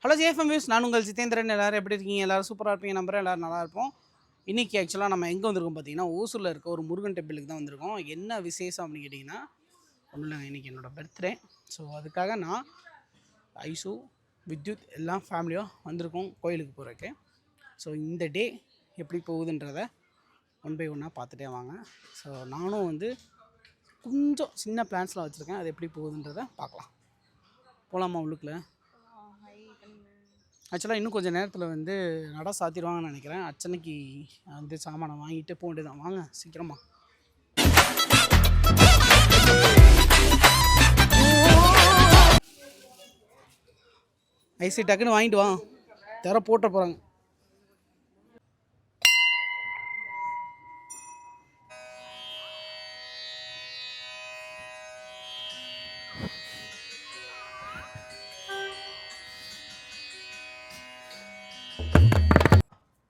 Hello JFM views, நான் உங்கள் ஜிதேந்திரன். எல்லோரும் எப்படி இருக்கீங்க? எல்லோரும் சூப்பராக இருப்பீங்க நம்புறேன். எல்லோரும் நல்லா இருப்போம். இன்றைக்கி ஆக்சுவலாக நம்ம எங்கே வந்திருக்கோம் பார்த்தீங்கன்னா, ஓசூரில் இருக்க ஒரு முருகன் டெம்பிளுக்கு தான் வந்திருக்கோம். என்ன விசேஷம் அப்படின்னு கேட்டிங்கன்னா, ஒன்றும் இல்லைங்க, இன்றைக்கி என்னோடய பர்த்டே. ஸோ அதுக்காக நான் ஐசு வித்யுத் எல்லாம் ஃபேமிலியாக வந்திருக்கோம் கோயிலுக்கு போகிறக்கு. ஸோ இந்த டே எப்படி போகுதுன்றதை ஒன் பை ஒன்னாக பார்த்துட்டே வாங்க. ஸோ நானும் வந்து கொஞ்சம் சின்ன பிளான்ஸ்லாம் வச்சுருக்கேன். அது எப்படி போகுதுன்றதை பார்க்கலாம். போகலாமா உள்ளுக்குள்ள? ஆக்சுவலாக இன்னும் கொஞ்சம் நேரத்தில் வந்து நட சாத்திடுவாங்கன்னு நினைக்கிறேன். அர்ச்சனைக்கு வந்து சாமானை வாங்கிட்டு போக வேண்டியதான். வாங்க சீக்கிரமாக. ஐசி டக்குன்னு வாங்கிட்டு வா, தர போட்ட போகிறாங்க.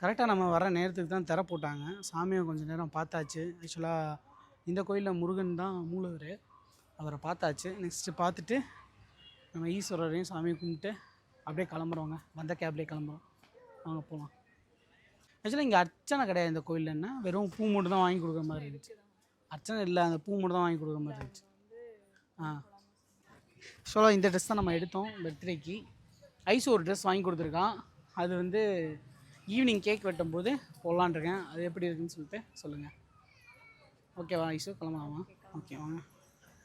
கரெக்டாக நம்ம வர நேரத்துக்கு தான் திற போட்டாங்க. சாமியை கொஞ்சம் நேரம் பார்த்தாச்சு. ஆக்சுவலாக இந்த கோயிலில் முருகன் தான் மூலவர், அவரை பார்த்தாச்சு. நெக்ஸ்ட்டு பார்த்துட்டு நம்ம ஈஸ்வரரையும் சாமியை கும்பிட்டு அப்படியே கிளம்புறோங்க. வந்த கேப்லேயே கிளம்புறோம். வாங்க போகலாம். ஆக்சுவலாக இங்கே அர்ச்சனை கிடையாது இந்த கோயிலில். என்ன வெறும் பூ மட்டும் தான் வாங்கி கொடுக்குற மாதிரி இருந்துச்சு. அர்ச்சனை இல்லை, அந்த பூ மட்டும் தான் வாங்கி கொடுக்குற மாதிரி இருந்துச்சு. ஆக்சுவலாக இந்த ட்ரெஸ் தான் நம்ம எடுத்தோம் பர்த்டேக்கு. ஐஸு ஒரு ட்ரெஸ் வாங்கி கொடுத்துருக்கான். அது வந்து ஈவினிங் கேக் வெட்டும்போது போடலான்ருக்கேன். அது எப்படி இருக்குன்னு சொல்லிட்டு சொல்லுங்கள். ஓகேவா ஐஸு, கிளம்பலாமா? ஓகே வாங்க.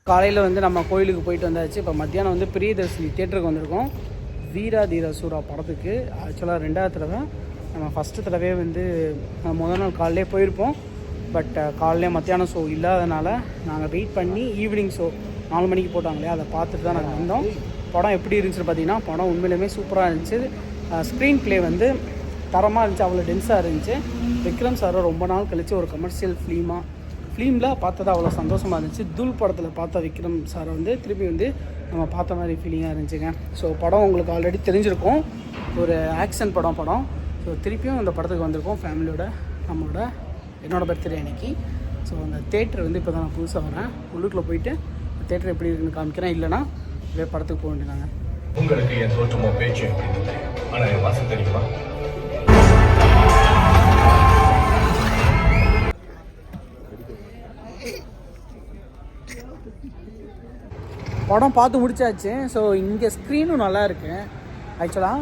காலையில் வந்து நம்ம கோயிலுக்கு போயிட்டு வந்தாச்சு. இப்போ மத்தியானம் வந்து பிரியதர்ஷினி தேட்டருக்கு வந்திருக்கோம். வீரா தீர சூரா படத்துக்கு. ஆக்சுவலாக 2வது தடவை. நம்ம ஃபஸ்ட்டு தடவையே வந்து முதல் நாள் காலையிலே போயிருப்போம். பட் காலையிலே மத்தியானம் ஷோ இல்லாதனால நாங்கள் வெயிட் பண்ணி ஈவினிங் ஷோ 4 மணிக்கு போட்டாங்க இல்லையா, அதை பார்த்துட்டு தான் நாங்கள் வந்தோம். படம் எப்படி இருந்துச்சுன்னு பார்த்தீங்கன்னா, படம் உண்மையிலுமே சூப்பராக இருந்துச்சு. ஸ்க்ரீன் ப்ளே வந்து தரமாக இருந்துச்சு, அவ்வளோ டென்ஸாக இருந்துச்சு. விக்ரம் சாரை ரொம்ப நாள் கழித்து ஒரு கமர்ஷியல் ஃபிலிமில் பார்த்தது அவ்வளோ சந்தோஷமாக இருந்துச்சு. தூள் படத்தில் பார்த்த விக்ரம் சாரை வந்து திருப்பி வந்து நம்ம பார்த்த மாதிரி ஃபீலிங்காக இருந்துச்சுங்க. ஸோ படம் உங்களுக்கு ஆல்ரெடி தெரிஞ்சிருக்கும், ஒரு ஆக்ஷன் படம். ஸோ திருப்பியும் இந்த படத்துக்கு வந்திருக்கோம் ஃபேமிலியோட. என்னோடய பர்த்டே அன்னைக்கு. ஸோ அந்த தேட்டர் வந்து இப்போ தான் நான் புதுசாக வரேன். உள்ளுக்குள்ளே போயிட்டு தேட்டர் எப்படி இருக்குன்னு காமிக்கிறேன். இல்லைனா இதே படத்துக்கு போக வேண்டியதாங்க. உங்களுக்கு என் தோற்றமோ பேச்சு எப்படி இருந்தது? ஆனால் என் வாசம் தெரியுமா? படம் பார்த்து முடிச்சாச்சு. ஸோ இங்கே ஸ்க்ரீனும் நல்லா இருக்குது. ஆக்சுவலாக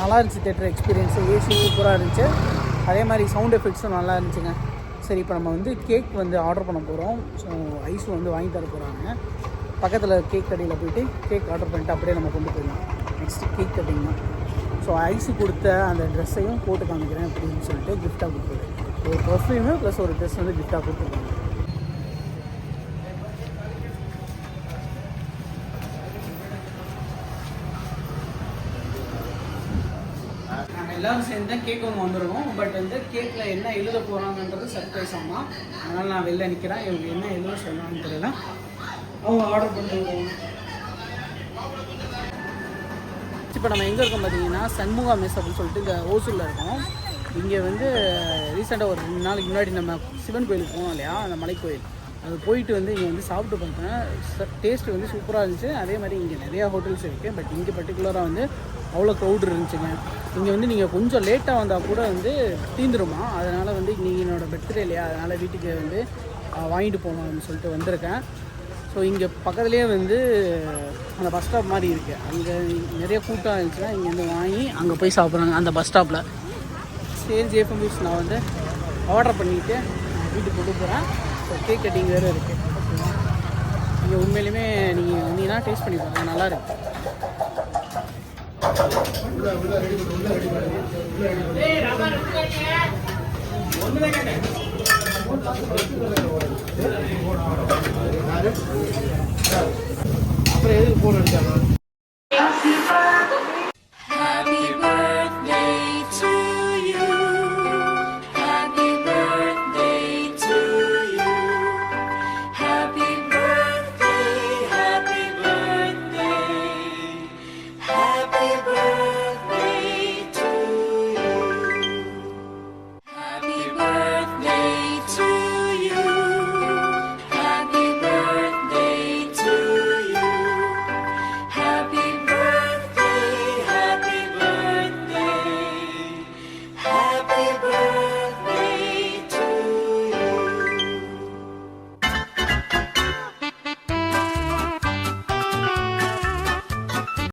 நல்லா இருந்துச்சு தேட்டர் எக்ஸ்பீரியன்ஸு. ஏசி சூப்பராக இருந்துச்சு. அதே மாதிரி சவுண்ட் எஃபெக்ட்ஸும் நல்லா இருந்துச்சுங்க. சரி, இப்போ நம்ம வந்து கேக் வந்து ஆர்டர் பண்ண போகிறோம். ஸோ ஐஸ் வந்து வாங்கி தர போகிறாங்க. பக்கத்தில் கேக் கடையில் போய்ட்டு கேக் ஆர்டர் பண்ணிட்டு அப்படியே நம்ம கொண்டு போயிடலாம். நெக்ஸ்ட்டு கேக் கட்டிங் தான். ஸோ ஐஸு கொடுத்த அந்த ட்ரெஸ்ஸையும் போட்டு காமிக்கிறேன் அப்படின்னு சொல்லிட்டு கிஃப்டாக கொடுத்துருக்கேன். ஒரு பர்ஃப்யூமு ப்ளஸ் ஒரு ட்ரெஸ் வந்து கிஃப்டாக கொடுத்துருக்காங்க. எல்லோரும் சேர்ந்து தான் கேக் ஒன்று வந்துருக்கோம். பட் வந்து கேக்கில் என்ன எழுத போகிறாங்கன்றது சர்ப்ரைஸ் ஆமாம். அதனால் நான் வெளில நிற்கிறேன். இவங்க என்ன எழுத சொன்னாங்கன்னு தெரியல. அவங்க ஆர்டர் பண்ணிருக்கோம். இப்போ நம்ம எங்கே இருக்கோம் பார்த்தீங்கன்னா, சண்முகா மெஸ் அப்படின்னு சொல்லிட்டு இங்கே ஓசூரில் இருக்கோம். இங்கே வந்து ரீசெண்டாக ஒரு 2 நாளைக்கு முன்னாடி நம்ம சிவன் கோயிலுக்கு போனோம் இல்லையா, அந்த மலைக்கோயில். அது போயிட்டு வந்து இங்கே வந்து சாப்பிட்டு பார்த்தேன். டேஸ்ட்டு வந்து சூப்பராக இருந்துச்சு. அதே மாதிரி இங்கே நிறையா ஹோட்டல்ஸ் இருக்குது. பட் இங்கே பர்டிகுலராக வந்து அவ்வளோ க்ரௌட் இருந்துச்சுங்க. இங்கே வந்து நீங்கள் கொஞ்சம் லேட்டாக வந்தால் கூட வந்து தீந்துருமா. அதனால் வந்து இன்றைக்கி என்னோடய பர்த்டே இல்லையா, அதனால் வீட்டுக்கு வந்து வாங்கிட்டு போகணும் அப்படின்னு சொல்லிட்டு வந்திருக்கேன். ஸோ இங்கே பக்கத்துலேயே வந்து அந்த பஸ் ஸ்டாப் மாதிரி இருக்குது. அங்கே நிறைய கூட்டம் இருந்துச்சுன்னா இங்கே வந்து வாங்கி அங்கே போய் சாப்பிட்றாங்க அந்த பஸ் ஸ்டாப்பில். சரி ஜேஎஃப்எம் வியூஸ், நான் வந்து ஆர்டர் பண்ணிவிட்டு வீட்டுக்கு கொண்டு போகிறேன். ஸோ கேக் கட்டிங் வேறு இருக்குது. ஓகேவா? இங்கே உண்மையிலுமே நீங்கள் வந்தீங்கன்னா டேஸ்ட் பண்ணி பாருங்கள், நல்லாயிருக்கு. அப்புறம் எதுக்கு ஃபோன் அடிச்சாங்க?